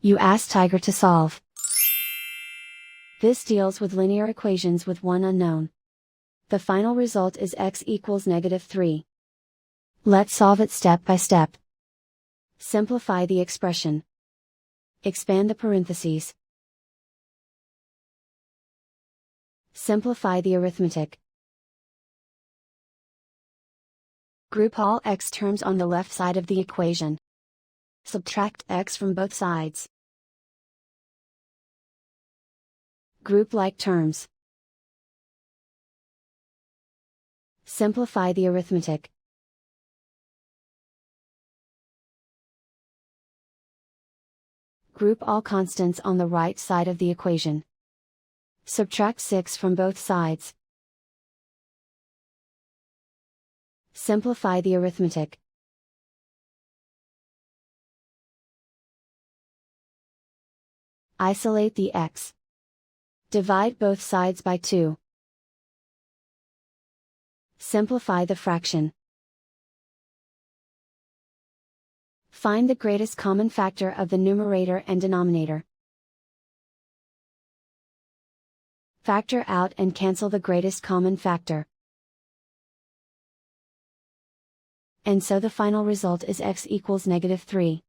You ask Tiger to solve. This deals with linear equations with one unknown. The final result is x equals -3. Let's solve it step by step. Simplify the expression. Expand the parentheses. Simplify the arithmetic. Group all x terms on the left side of the equation. Subtract x from both sides. Group like terms. Simplify the arithmetic. Group all constants on the right side of the equation. Subtract 6 from both sides. Simplify the arithmetic. Isolate the x. Divide both sides by 2. Simplify the fraction. Find the greatest common factor of the numerator and denominator. Factor out and cancel the greatest common factor. And so the final result is x equals -3.